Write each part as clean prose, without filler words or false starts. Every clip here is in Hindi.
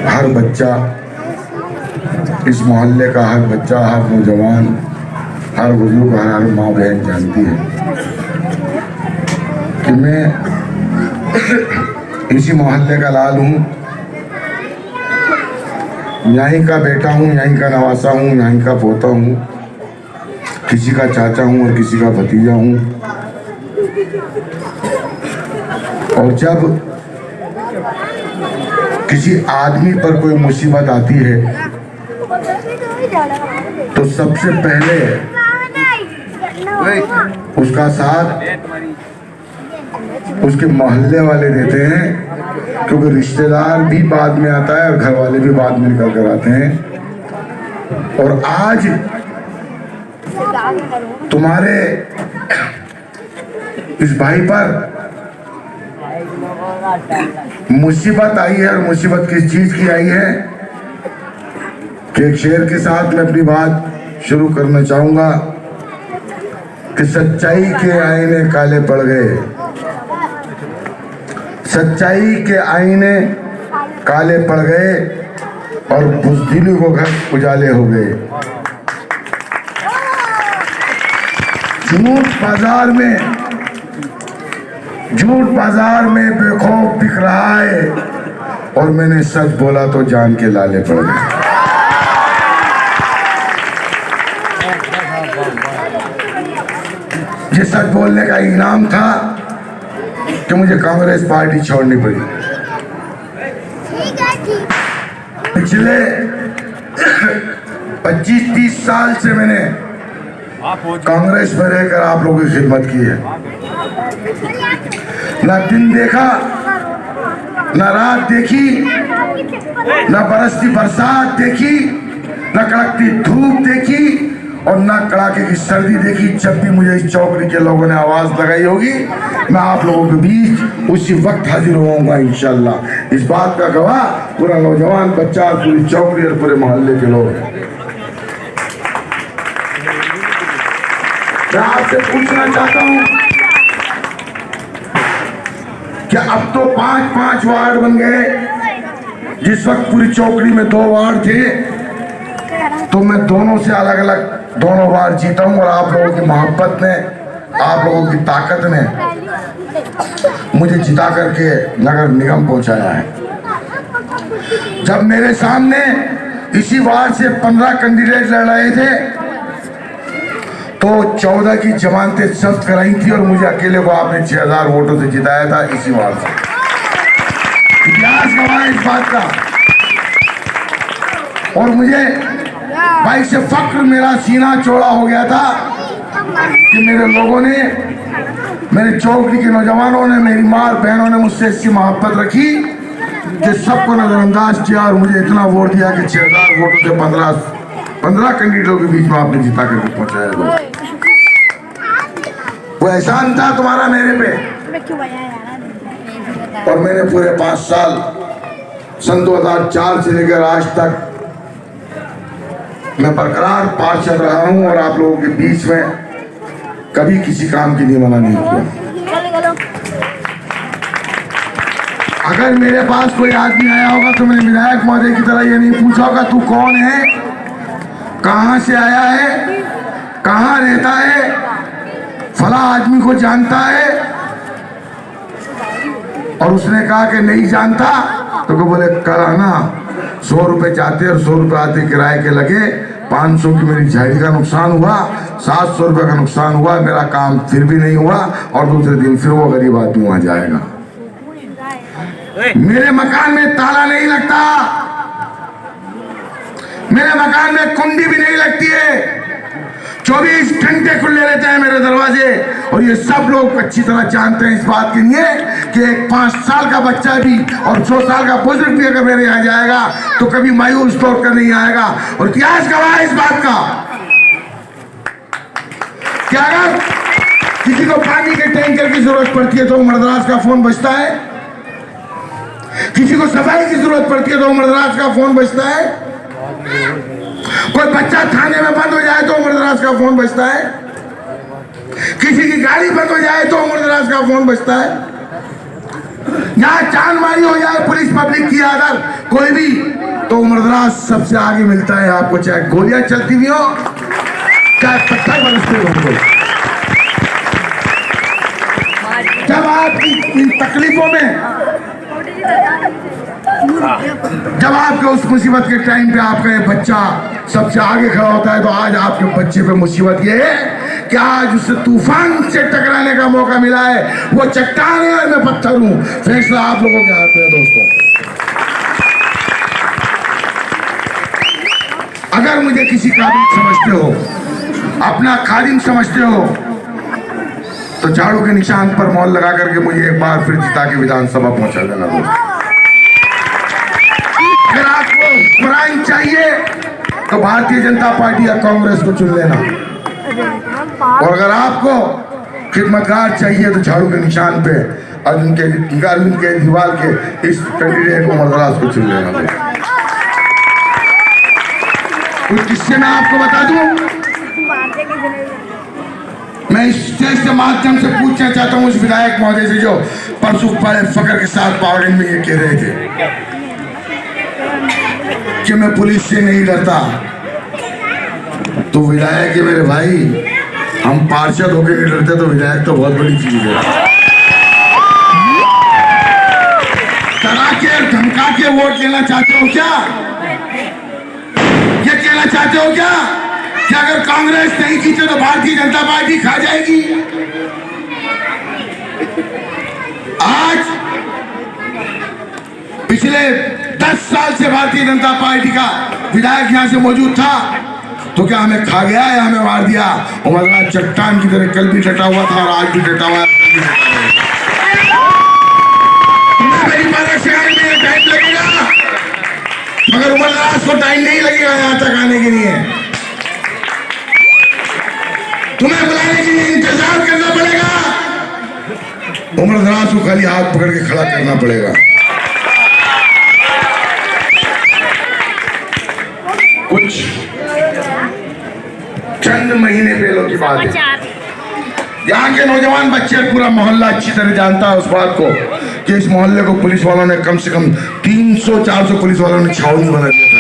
हर बच्चा, इस मोहल्ले का हर बच्चा, हर नौजवान, हर बुजुर्ग, हर माँ बहन जानती है कि मैं इसी मोहल्ले का लाल हूँ, यहीं का बेटा हूँ, यहीं का नवासा हूँ, यहीं का पोता हूँ, किसी का चाचा हूँ और किसी का भतीजा हूँ। और जब किसी आदमी पर कोई मुसीबत आती है तो सबसे पहले उसका साथ उसके मोहल्ले वाले देते हैं, क्योंकि रिश्तेदार भी बाद में आता है और घर वाले भी बाद में निकल कर आते हैं। और आज तुम्हारे इस भाई पर मुसीबत आई है, और मुसीबत किस चीज की आई है कि एक शेर के साथ मैं अपनी बात शुरू करना चाहूंगा कि सच्चाई के आईने काले पड़ गए, सच्चाई के आईने काले पड़ गए और बुज़दिली को घर उजाले हो गए। झूठ बाजार में बेखौफ बिक रहा है, और मैंने सच बोला तो जान के लाले पड़ गए। ये सच बोलने का इनाम था कि मुझे कांग्रेस पार्टी छोड़नी पड़ी। पिछले 25-30 साल से मैंने कांग्रेस में रहकर आप लोगों की खिदमत की है। ना दिन देखा, ना रात देखी, ना बरसती बरसात देखी, ना कड़कती धूप देखी और ना कड़ाके की सर्दी देखी। जब भी मुझे इस चौकड़ी के लोगों ने आवाज लगाई होगी, मैं आप लोगों के बीच उसी वक्त हाजिर होऊंगा इंशाल्लाह। इस बात का गवाह पूरा नौजवान बच्चा, पूरी चौकड़ी और पूरे मोहल्ले के लोग हैं। मैं आपसे पूछना चाहता हूं कि अब तो 5-5 वार्ड बन गए। जिस वक्त पूरी चौकड़ी में 2 वार्ड थे, तो मैं दोनों से अलग अलग दोनों वार्ड जीता हूं। और आप लोगों की मोहब्बत ने, आप लोगों की ताकत ने मुझे जिता करके नगर निगम पहुंचाया है। जब मेरे सामने इसी वार्ड से 15 कैंडिडेट लड़ रहे थे, तो 14 की जमानतें जब्त कराई थी और मुझे अकेले को आपने 6000 वोटों से जिताया था इसी वार्ड से। इतिहास गवाह है इस बात का। और मुझे भाई से फक्र, मेरा सीना चौड़ा हो गया था कि मेरे लोगों ने, मेरे चौकड़ी के नौजवानों ने, मेरी माँ और बहनों ने मुझसे ऐसी मोहब्बत रखी कि सबको नजरअंदाज किया और मुझे इतना वोट दिया कि 6000 वोटों से 15 कैंडिडेटों के बीच में आपने जिता करके पहुंचाया। वो एहसान था तुम्हारा मेरे पे। और मैंने पूरे 5 साल, सन 2004 से लेकर आज तक मैं बरकरार पार्षद रहा हूं और आप लोगों के बीच में कभी किसी काम की नहीं मना नहीं किया। अगर मेरे पास कोई आदमी आया होगा तो मैंने विधायक महोदय की तरह ये नहीं पूछा होगा तू कौन है, कहां से आया है, कहां रहता है, फला आदमी को जानता है। और उसने कहा कि नहीं जानता, तो को बोले कल आना, 100 रुपए जाते और 100 रुपए आते किराए के लगे, 500 की मेरी झाड़ी का नुकसान हुआ, 700 रुपए का नुकसान हुआ, मेरा काम फिर भी नहीं हुआ और दूसरे दिन फिर वो गरीब आदमी वहां जाएगा। मेरे मकान में ताला नहीं लगता, मेरे मकान में कुंडी भी नहीं लगती है, 24 घंटे खुले रहते हैं मेरे दरवाजे। और ये सब लोग अच्छी तरह जानते हैं इस बात के लिए कि एक 5 साल का बच्चा भी और 100 साल का बुजुर्ग भी अगर मेरे यहाँ जाएगा तो कभी मायूस तौर कर नहीं आएगा। और इतिहास गवाह है इस बात का कि अगर किसी को पानी के टैंकर की जरूरत पड़ती है तो मद्रास का फोन बजता है, किसी को सफाई की जरूरत पड़ती है तो मद्रास का फोन बजता है, कोई बच्चा थाने में बंद हो जाए तो मद्रास का फोन बजता है, किसी की गाड़ी बंद हो जाए तो मद्रास का फोन बजता है। यहाँ चांदमारी हो जाए पुलिस पब्लिक की अगर कोई भी, तो उम्रदराज सबसे आगे मिलता है आपको, चाहे गोलियां चलती हुई हो चाहे पत्थर बरसते हो। जब आप इन तकलीफों में, जब आपके उस मुसीबत के टाइम पे आपका ये बच्चा सबसे आगे खड़ा होता है, तो आज आपके बच्चे पे मुसीबत ये है कि आज उसे तूफान से टकराने का मौका मिला है। वो चट्टान है और मैं पत्थर हूं। फैसला आप लोगों के हाथ में है दोस्तों। अगर मुझे किसी काबिल समझते हो, अपना खादिम समझते हो, तो झाड़ू के निशान पर मौन लगा करके मुझे एक बार फिर जिता के विधानसभा पहुंचा देना दोस्तों। अगर आपको हुक्मरान चाहिए तो भारतीय जनता पार्टी या कांग्रेस को चुन लेना, और अगर आपको खिदमतगार चाहिए तो झाड़ू के निशान पे अरविंद केजरीवाल के इस कैंडिडेट उम्रदराज को चुन लेना। कुछ किस्से मैं आपको बता दूं। मैं इस स्टेज के माध्यम से पूछना चाहता हूं उस विधायक महोदय से जो परसों बड़े फकर के साथ पार्लियामेंट में ये कह रहे थे कि मैं पुलिस से नहीं डरता। तो विधायक है मेरे भाई, हम पार्षद होकर नहीं डरते तो विधायक तो बहुत बड़ी चीज है। डरा के धमका के वोट लेना चाहते हो क्या? ये कहना चाहते हो क्या कि अगर कांग्रेस नहीं जीते तो भारतीय जनता पार्टी खा जाएगी? आज पिछले 10 साल से भारतीय जनता पार्टी का विधायक यहां से मौजूद था, तो क्या हमें खा गया या हमें मार दिया? उम्रदराज चट्टान की तरह कल भी डटा हुआ था और आज भी डटा हुआ है। मेरी बात सिखाने में टाइम लगेगा, मगर उम्रदराज को टाइम नहीं लगेगा यहां तक आने के लिए। तुम्हें बुलाने के लिए इंतजार करना पड़ेगा, उम्रदराज को खाली हाथ पकड़ के खड़ा करना पड़ेगा। कुछ चंद महीने पहले की बात है, यहाँ के नौजवान बच्चे, पूरा मोहल्ला अच्छी तरह जानता है उस बात को कि इस मोहल्ले को पुलिस वालों ने कम से कम 300-400 पुलिस वालों ने छावनी बना दिया था।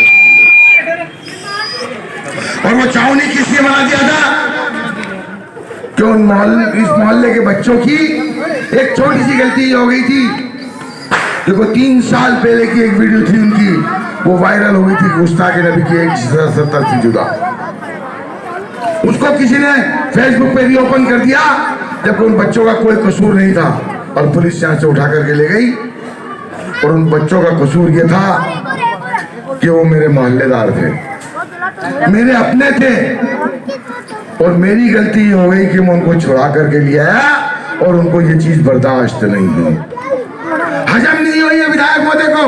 और वो छावनी किस लिए बना दिया था? क्यों? इस मोहल्ले के बच्चों की एक छोटी सी गलती हो गई थी। देखो 3 साल पहले की एक वीडियो थी उनकी, वो वायरल हो गई थी, गुस्ताखे नबी की 170 से जुदा। उसको किसी ने फेसबुक पे भी ओपन कर दिया, जबकि उन बच्चों का कोई कसूर नहीं था, और पुलिस यहाँ से उठा करके ले गई। और उन बच्चों का कसूर ये था कि वो मेरे मोहल्लेदार थे, मेरे अपने थे, और मेरी गलती ये हो गई कि मैं उनको छुड़ा करके ले आया, और उनको ये चीज बर्दाश्त नहीं हुई, हजम नहीं हुई है विधायक महोदय को।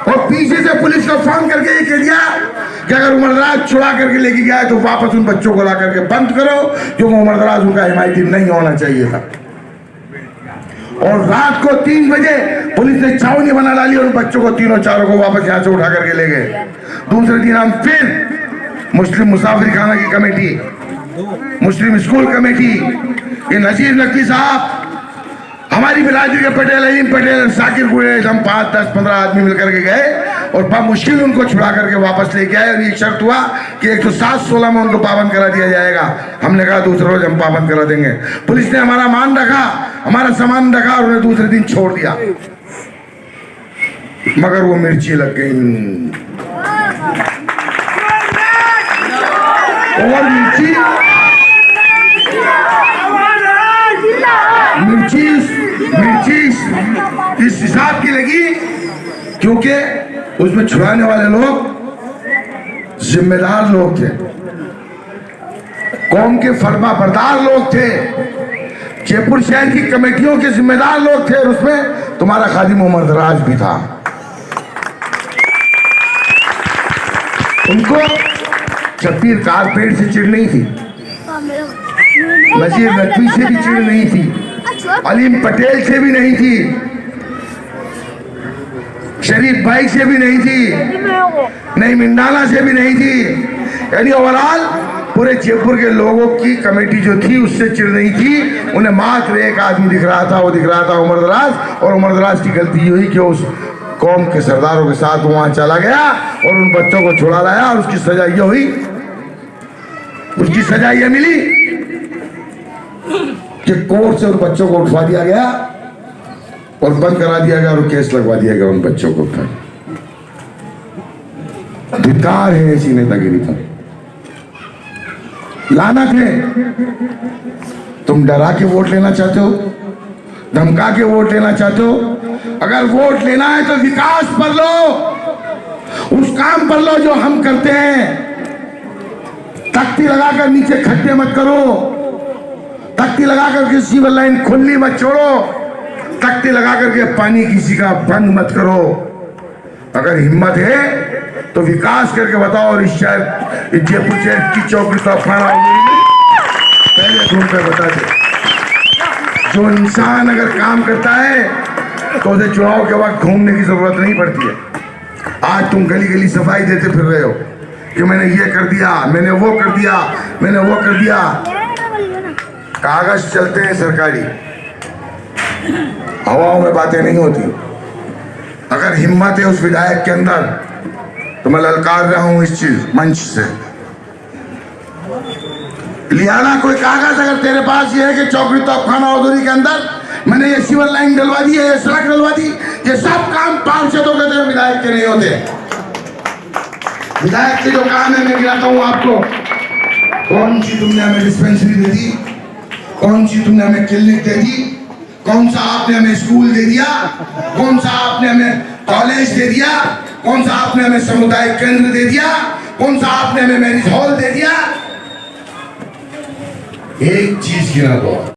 और पीछे से पुलिस को फोन करके ये कह दिया कि अगर उम्रदराज छुड़ा करके लेके गया है तो वापस उन बच्चों को ला करके बंद करो, क्योंकि उम्रदराज उनका हिमायती नहीं होना चाहिए था। और रात को 3 बजे पुलिस ने छावनी बना डाली और बच्चों को तीनों चारों को वापस यहाँ से उठा करके ले गए। दूसरे दिन हम फिर मुस्लिम मुसाफिर खाना की कमेटी, मुस्लिम स्कूल कमेटी, ये नजीर नकवी साहब, हमारी बिरादरी के पटेल, अलीम पटेल, साकिर कुरैश, हम 5, 10, 15 आदमी मिलकर के गए और मुश्किल उनको छुड़ा करके वापस लेके आए। और ये शर्त हुआ कि 107-16 में उनको पाबंद करा दिया जाएगा। हमने कहा दूसरे रोज हम पाबंद करा देंगे। पुलिस ने हमारा मान रखा, हमारा सामान रखा, और उन्हें दूसरे दिन छोड़ दिया, मगर वो मिर्ची लग गई। और मिर्ची इस हिसाब की लगी क्योंकि उसमें छुड़ाने वाले लोग जिम्मेदार लोग थे, कौम के फरमा बरदार लोग थे, जयपुर शहर की कमेटियों के जिम्मेदार लोग थे, और उसमें तुम्हारा खादिम उम्रदराज भी था। उनको शब्बीर कारपेट से चिढ़ नहीं थी, नजीर नकवी से भी चिढ़ नहीं थी, अलीम पटेल से भी नहीं थी, शरीफ भाई से भी नहीं थी, नहीं मिंडाना से भी नहीं थी। यानी ओवरऑल पूरे जयपुर के लोगों की कमेटी जो थी उससे चिढ़ रही थी। उन्हें मात्र एक आदमी दिख रहा था, वो दिख रहा था उमर दराज। और उमर दराज की गलती हुई कि उस कौम के सरदारों के साथ वहां चला गया और उन बच्चों को छुड़ा लाया। और उसकी सजा ये हुई, उसकी सजा ये मिली कि कोर्ट से उन बच्चों को उठवा दिया गया और बंद करा दिया गया और केस लगवा दिया गया उन बच्चों को ऊपर। धिक्कार है ऐसी नेतागिरी पर, लानत है। तुम डरा के वोट लेना चाहते हो, धमका के वोट लेना चाहते हो। अगर वोट लेना है तो विकास पर लो, उस काम पर लो जो हम करते हैं। तख्ती लगाकर नीचे खड्डे मत करो, तख्ती लगाकर किसी पर लाइन खुली मत छोड़ो, तख्ती लगाकर के पानी किसी का बंद मत करो। अगर हिम्मत है तो विकास करके बताओ। और इस शहर जयपुर शहर की चौकी तो पहले घूम कर बता दे। जो इंसान अगर काम करता है तो उसे चुनाव के वक्त घूमने की जरूरत नहीं पड़ती है। आज तुम गली गली सफाई देते फिर रहे हो कि मैंने ये कर दिया, मैंने वो कर दिया, मैंने वो कर दिया। कागज चलते हैं सरकारी, हवाओं में बातें नहीं होती। अगर हिम्मत है उस विधायक के अंदर तो मैं ललकार रहा हूं इस चीज मंच से, लियाना कोई कागज अगर तेरे पास ये है कि चौकड़ी तोपखाना औदूरी के अंदर मैंने ये सीवर लाइन डलवा दी है, ये सड़क डलवा दी, ये सब काम पार्षदों के थे, विधायक के नहीं होते। विधायक के जो काम है मैं गिनाता हूं आपको। कौन सी तुमने हमें डिस्पेंसरी दे दी, कौन सी तुमने हमें क्लिनिक दे दी, कौन सा आपने हमें स्कूल दे दिया, कौन सा आपने हमें कॉलेज दे दिया, कौन सा आपने हमें सामुदायिक केंद्र दे दिया, कौन सा आपने हमें मैरिज हॉल दे दिया। एक चीज गिना दो।